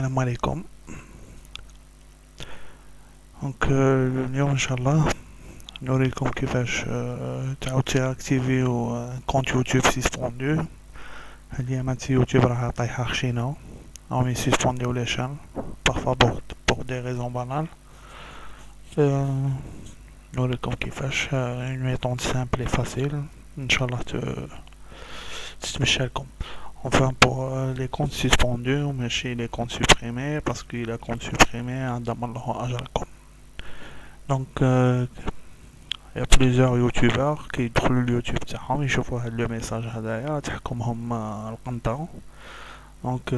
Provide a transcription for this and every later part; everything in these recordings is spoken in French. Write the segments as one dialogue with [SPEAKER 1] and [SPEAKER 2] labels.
[SPEAKER 1] السلام عليكم. اليوم ان شاء الله نوريكم كيفاش تعاود تيراكتيفيو كونت يوتيوب سيسبوندو. هاد الايامات يوتيوب راها طايحة خشينة، راهم يسيسبونديو لي شان بارفوا بور دي ريزون بانال. نوريكم كيفاش اون ميثود سامبل اي فاسيل ان شاء الله تتمشى لكم. Enfin, pour les comptes suspendus, mais chez les comptes supprimés, parce que les comptes supprimés, donc, il y a plusieurs youtubeurs qui trouvent le YouTube تاعهم يشوفوا هاد لو ميساج هدايا تحكمهم القنطة. Donc,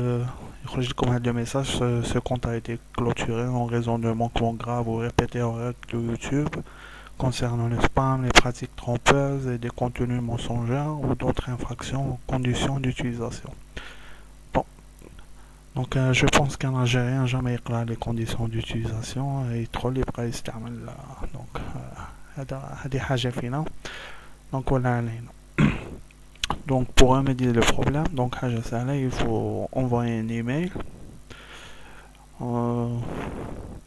[SPEAKER 1] يخرج لكم هاد لو ميساج: ce compte a été clôturé en raison de manquements graves ou répétés en règle de YouTube concernant le spam, les pratiques trompeuses et des contenus mensongers ou d'autres infractions aux conditions d'utilisation. Bon, donc je pense qu'un Algérien jamais يقرأ les conditions d'utilisation et trop libre يستعمل. Donc هذه حاجة فينا. Donc voilà علينا. Donc pour remédier le problème, donc حاجة سهلة, il faut envoyer un email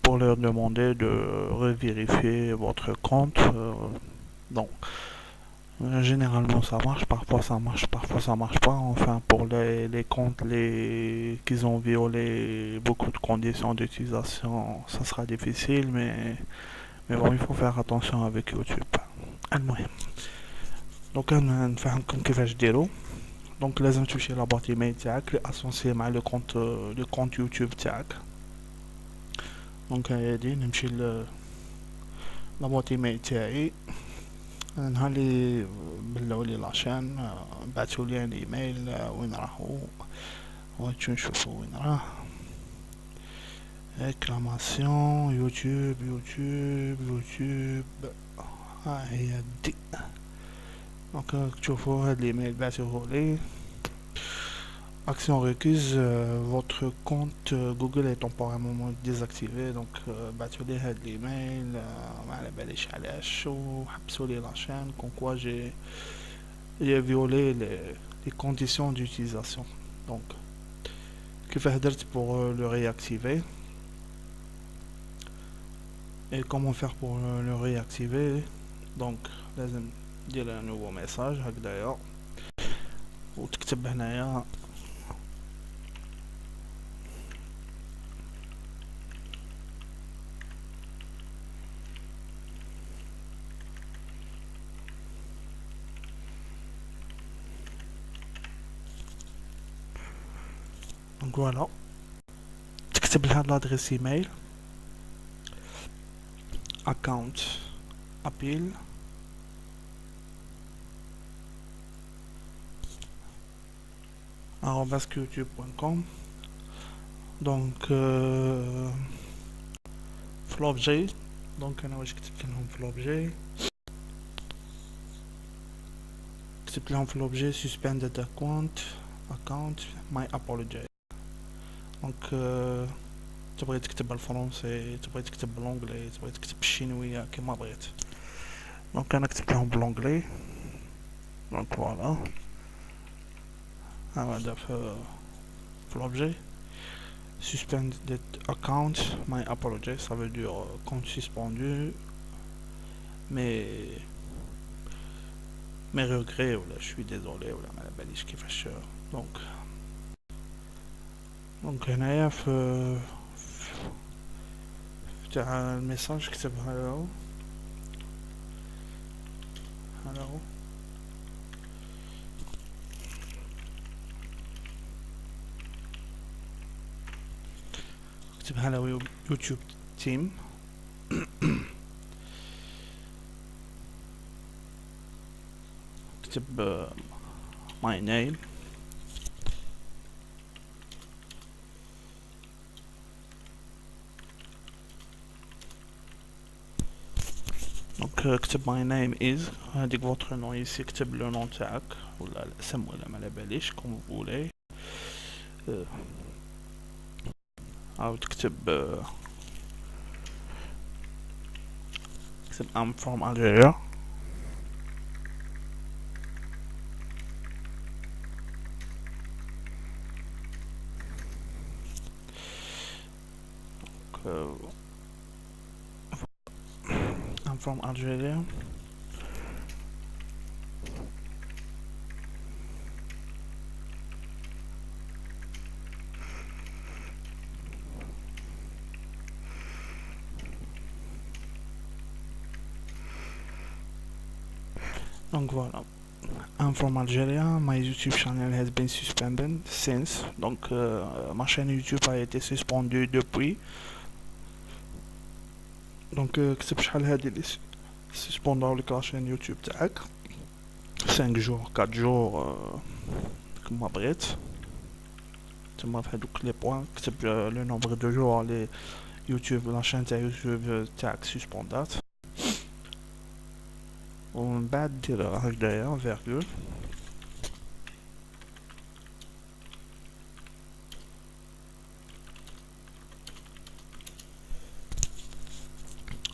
[SPEAKER 1] pour leur demander de revérifier votre compte. Donc généralement ça marche, parfois ça marche, parfois ça marche pas. Enfin, pour les comptes qu'ils ont violé beaucoup de conditions d'utilisation, ça sera difficile, mais bon, il faut faire attention avec YouTube. المهم donc نفهمكم كيفاش ديرو. donc لازم تمشي لاباط ايميل تاعك اللي اسوسي مع لو كونت يوتيوب تاعك. دونك هادي نمشي لاباط ايميل تاعي. نهار اللي بلعوا لي لاشين بعثوا لي ان ايميل وين راهو وهاتشو نشوفو وين راه. اكلاماسيون يوتيوب يوتيوب يوتيوب ها هي دي. دونك تشوفوا هاد الايميل بعثوه لي: action requise, votre compte Google est temporairement désactivé. donc بعثوا لي هاد الايميل ما على باليش علاش وحبسوا لي لاشين كون كوا j'ai violé les conditions d'utilisation. donc كيفاه درت pour le réactiver et comment faire pour le réactiver. donc لازم دير un nouveau message هكذايا وتكتب هنايا donc voilà, تكتب لها l'adresse email account appeal @youtube.com. donc في l'objet. donc انا واش كتبت لهم في l'objet؟ كتبت لهم في l'objet suspended account my apology. donc تبغي تكتب بالفرنسي، تبغي تكتب بالانجلي، تبغي تكتب بالشينوية كيما بغيت. دونك انا كتبت لهم بالانجلي. دونك فوالا هذا في l'objet suspended account my apology, ça veut dire compte suspendu mes regrets ولا je suis désolé ولا ما على باليش كيفاش. donc هنايا في تاع الميساج كتب هالو كتب هالو يوتيوب تيم. كتب my name donc كتب my name is هاديك votre nom ici. كتب لو نون تاعك ولا الاسم ولا ما على باليش كوم فولي. او تكتب I'm from Algeria. from Algeria. Donc voilà. I'm from Algeria. My YouTube channel has been suspended since. Donc ma chaîne YouTube a été suspendue depuis. Donc كتب شحال هادي اللي سسبونداو لك لا chaîne يوتيوب تاعك 5 جور 4 جور كما بغيت تما في هادوك لي بوين كتب لو نومبر دو جور لي يوتيوب لا chaîne تاع يوتيوب تاعك سسبوندات ومن بعد دير هكدايا فيرغول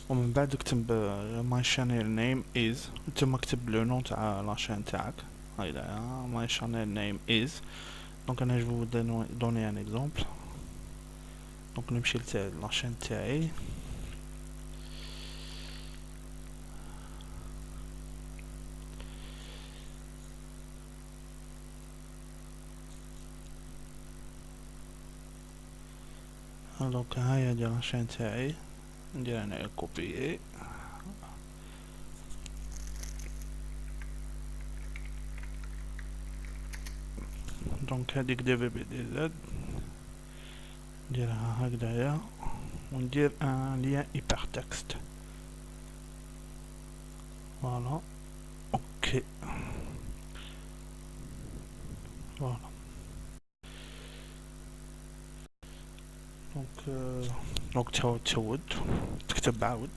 [SPEAKER 1] ومن بعد اكتب my channel name is تما كتب لو نون تاع لا chaîne تاعك هكدايا my channel name is دونك انا جو دوني ان اكزومبل دونك نمشي لتاع لا chaîne تاعي دونك هاهي ديال لا chaîne تاعي ندير انا كوبيي دونك هاديك دي في بي دي زد نديرها هكدايا وندير ان ليان هيبر تكست فوالا اوكي فوالا دونك تعاود تكتب عاود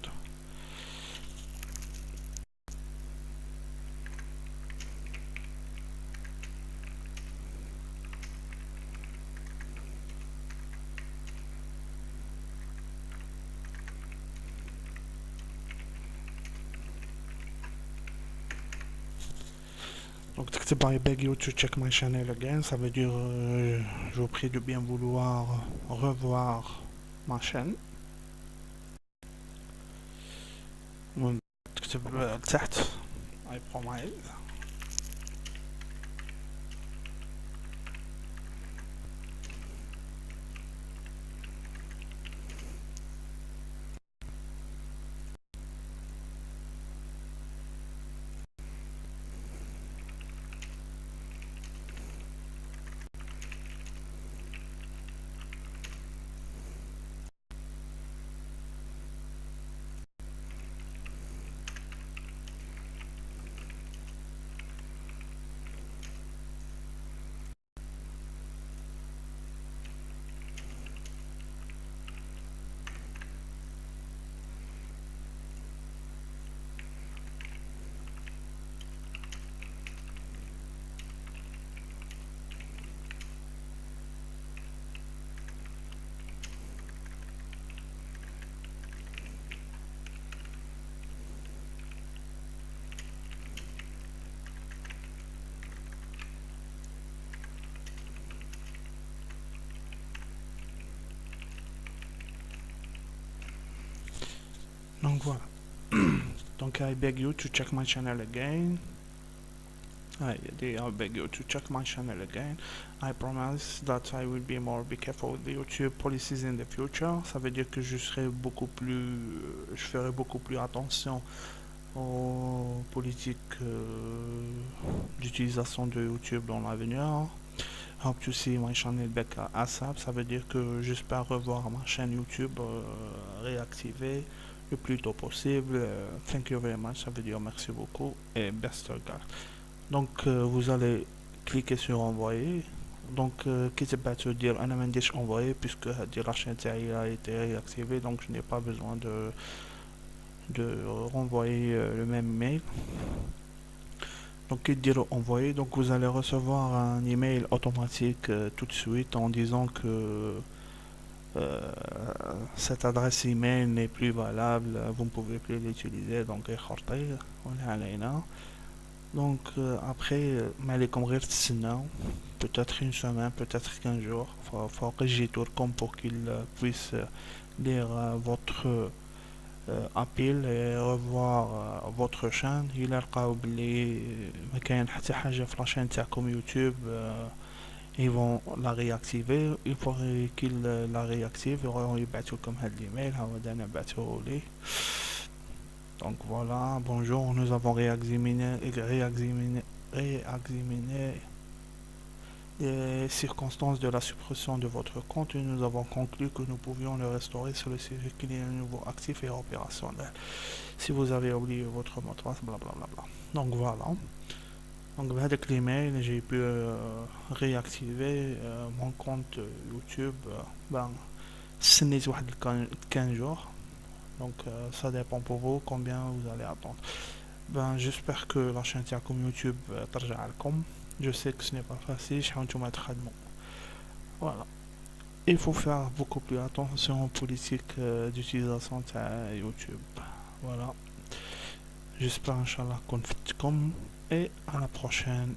[SPEAKER 1] Donc تكتب I beg you to check my channel again, ça veut dire je vous prie de bien vouloir revoir ma chaîne. تكتب تحت I promise. Donc voilà. Donc I beg you to check my channel again. I beg you to check my channel again. I promise that I will be careful with the YouTube policies in the future. Ça veut dire que je ferai beaucoup plus attention aux politiques d'utilisation de YouTube dans l'avenir. Hope to see my channel back ASAP. Ça veut dire que j'espère revoir ma chaîne YouTube réactivée le plus tôt possible. Thank you very much. Ça veut dire merci beaucoup et best regards. Donc vous allez cliquer sur envoyer. Donc quitte à te dire un amendage envoyé puisque la chaîne a été réactivée, donc je n'ai pas besoin de renvoyer le même mail. Donc quitte dire envoyer, donc vous allez recevoir un email automatique tout de suite en disant que cette adresse email n'est plus valable, vous ne pouvez plus l'utiliser. Donc donc après مالكم غير تستناو peut-être une semaine, peut-être 15 jours faut que j'y tourne comme pour qu'il puisse lire votre ابيل revoir votre chaîne إلا لقاو بلي ما كاين حتى حاجة في لاشين تاعكم يوتيوب ils vont la réactiver une fois qu'ils la réactivent يبعثوا لكم هاد الايميل ها هو انا بعثوه لي. Donc voilà, bonjour, nous avons réexaminé les circonstances de la suppression de votre compte et nous avons conclu que nous pouvions le restaurer sur le site qu'il est à nouveau actif et opérationnel. Si vous avez oublié votre mot de passe, blablabla. Donc voilà. Donc avec l'email, j'ai pu réactiver mon compte YouTube. C'est واحد 15 jours. Donc ça dépend pour vous combien vous allez attendre. J'espère que la chaîne تاعكم YouTube ترجع لكم. Je sais que ce n'est pas facile, شحال نتوما تخدموا. Voilà. Il faut faire beaucoup plus attention aux politiques d'utilisation de YouTube. Voilà. J'espère, Inch'Allah, qu'on fait comme et à la prochaine.